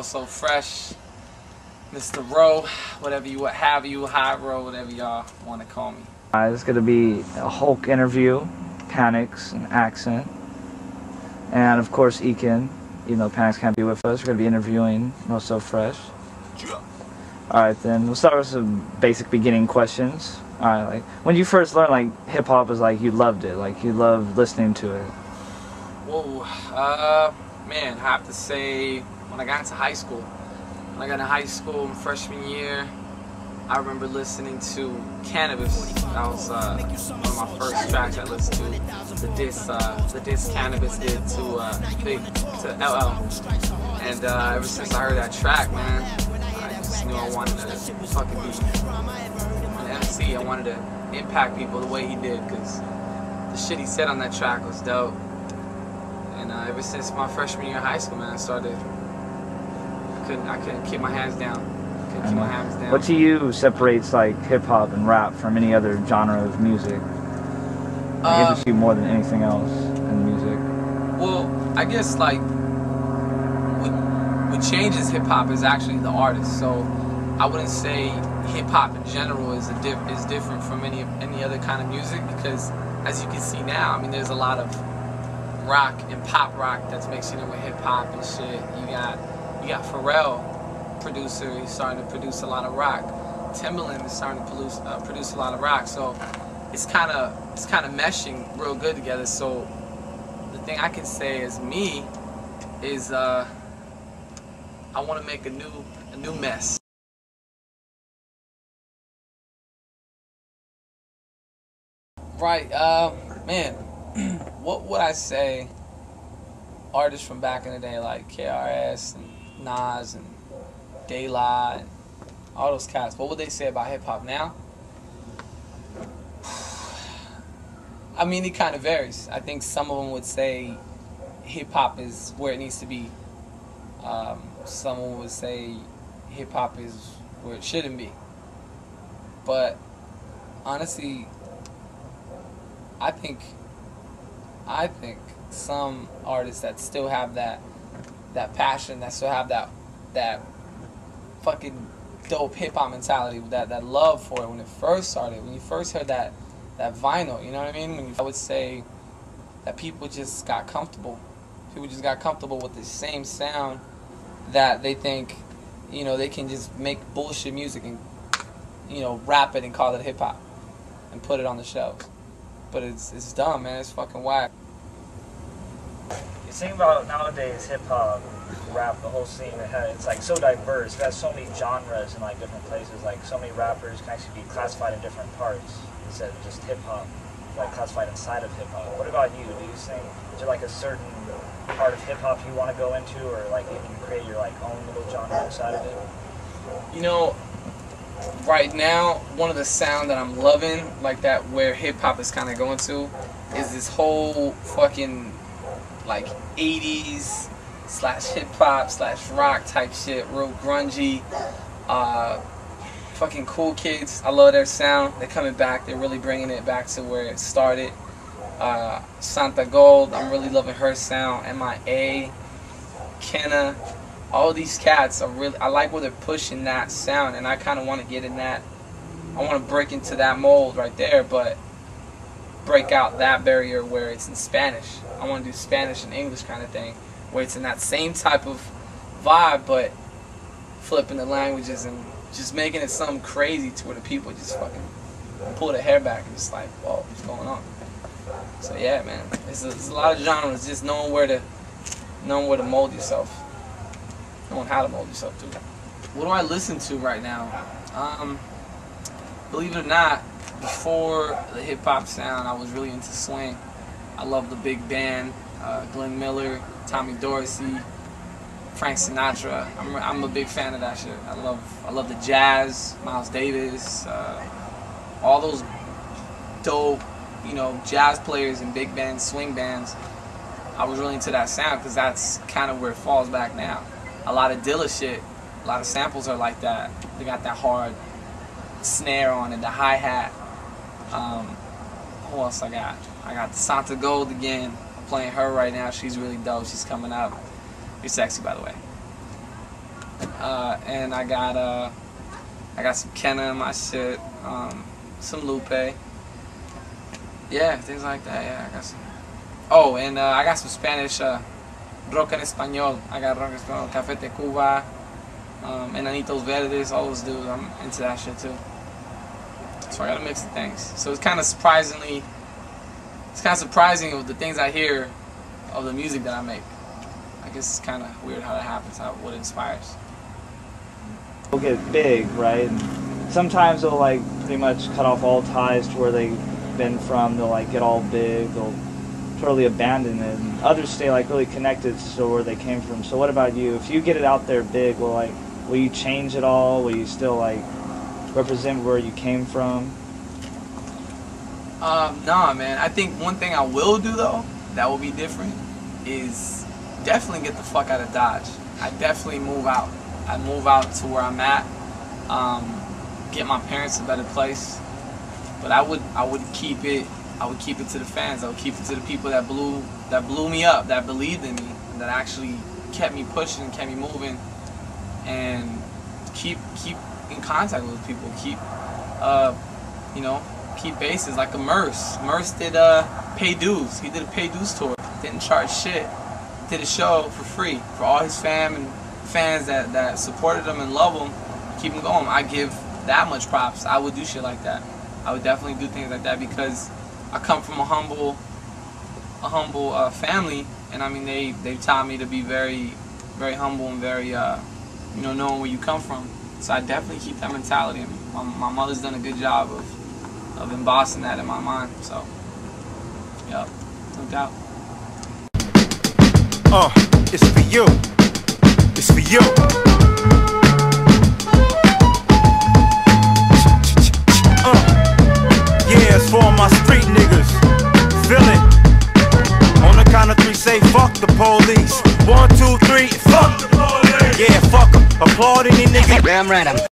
RoSoFresh, Mr. Ro, whatever you have you, High Ro, whatever y'all want to call me. It's going to be a holK interview, Panics and Accent, and of course Ekin. Even though Panics can't be with us, we're going to be interviewing RoSoFresh. Alright, then we'll start with some basic beginning questions. Alright, like, when you first learned, like, hip-hop was like, you loved it, like, you loved listening to it. Whoa, man, I have to say, when I got into high school. When I got into high school, my freshman year, I remember listening to Cannabis. That was one of my first tracks I listened to. The diss Cannabis did to LL. And ever since I heard that track, man, I just knew I wanted to fucking be an MC. I wanted to impact people the way he did, because the shit he said on that track was dope. And ever since my freshman year in high school, man, I couldn't keep my hands down. What to you separates like hip hop and rap from any other genre of music? It interests you more than anything else in music. Well, I guess like what changes hip hop is actually the artist. So I wouldn't say hip hop in general is different from any other kind of music, because as you can see now, I mean, there's a lot of rock and pop rock that's mixing in with hip hop and shit. You got Pharrell, producer, he's starting to produce a lot of rock. Timbaland is starting to produce a lot of rock. So it's kind of meshing real good together. So the thing I can say as me is I want to make a new mess. Right, man, what would I say artists from back in the day like KRS and Nas and De La and all those cats, what would they say about hip-hop now? I mean, it kind of varies. I think some of them would say hip-hop is where it needs to be. Someone would say hip-hop is where it shouldn't be. But honestly, I think some artists that still have that passion, that still have that fucking dope hip-hop mentality, that love for it when it first started, when you first heard that vinyl, you know what I mean? I would say that people just got comfortable. People just got comfortable with the same sound that they think, you know, they can just make bullshit music and, you know, rap it and call it hip-hop and put it on the shelves. But it's dumb, man. It's fucking whack. You think about nowadays hip-hop, rap, the whole scene, it's like so diverse. It has so many genres in like different places. Like so many rappers can actually be classified in different parts instead of just hip-hop, like classified inside of hip-hop. What about you? Do you think, is there like a certain part of hip-hop you want to go into, or like even create your like own little genre inside of it? You know, right now, one of the sound that I'm loving, like that where hip-hop is kind of going to, is this whole fucking like 80s / hip-hop / rock type shit, real grungy, fucking cool kids. I love their sound. They're coming back. They're really bringing it back to where it started. Santa Gold, I'm really loving her sound. MIA, Kenna, all these cats are really, I like where they're pushing that sound, and I kind of want to get in that. I want to break into that mold right there, but break out that barrier where it's in Spanish. I want to do Spanish and English kind of thing, where it's in that same type of vibe, but flipping the languages and just making it something crazy to where the people just fucking pull their hair back and just like, whoa, what's going on? So yeah, man, it's a lot of genres. Just knowing where to mold yourself, knowing how to mold yourself too. What do I listen to right now? Believe it or not, before the hip hop sound, I was really into swing. I love the big band, Glenn Miller, Tommy Dorsey, Frank Sinatra. I'm a big fan of that shit. I love the jazz, Miles Davis, all those dope, you know, jazz players and big bands, swing bands. I was really into that sound because that's kind of where it falls back now. A lot of Dilla shit, a lot of samples are like that. They got that hard snare on it, the hi-hat. Who else I got? I got the Santa Gold again. I'm playing her right now. She's really dope. She's coming up. You're sexy, by the way. And I got some Kenna in my shit, some Lupe. Yeah, things like that. Yeah, I got some. Oh, and I got some Spanish rock en español. I got rock en español, Café de Cuba, Enanitos Verdes, all those dudes. I'm into that shit too. So I got a mix of things. So it's kind of surprising with the things I hear of the music that I make. I guess it's kind of weird how that happens, what inspires. They'll get big, right? Sometimes they'll like pretty much cut off all ties to where they've been from. They'll like get all big. They'll totally abandon it. And others stay like really connected to where they came from. So what about you? If you get it out there big, will you change it all? Will you still like represent where you came from? Nah, man. I think one thing I will do though that will be different is definitely get the fuck out of Dodge. I definitely move out. I move out to where I'm at. Get my parents a better place. But I would keep it. I would keep it to the fans. I would keep it to the people that blew me up, that believed in me, that actually kept me pushing, kept me moving, and keep in contact with people. Keep keep bases like a Merce. Merce did Pay Dues. He did a Pay Dues tour. Didn't charge shit. Did a show for free for all his fans that supported him and love him. Keep him going. I give that much props. I would do shit like that. I would definitely do things like that because I come from a humble family, and I mean they taught me to be very, very humble and very knowing where you come from. So I definitely keep that mentality in me. My mother's done a good job of embossing that in my mind. So, yep, no doubt. It's for you. It's for you. Yeah, it's for all my street niggas. Feel it. On the count of three, say fuck the police. 1, 2, 3, fuck the police. Yeah, fuck them. Applaud any nigga. Damn right,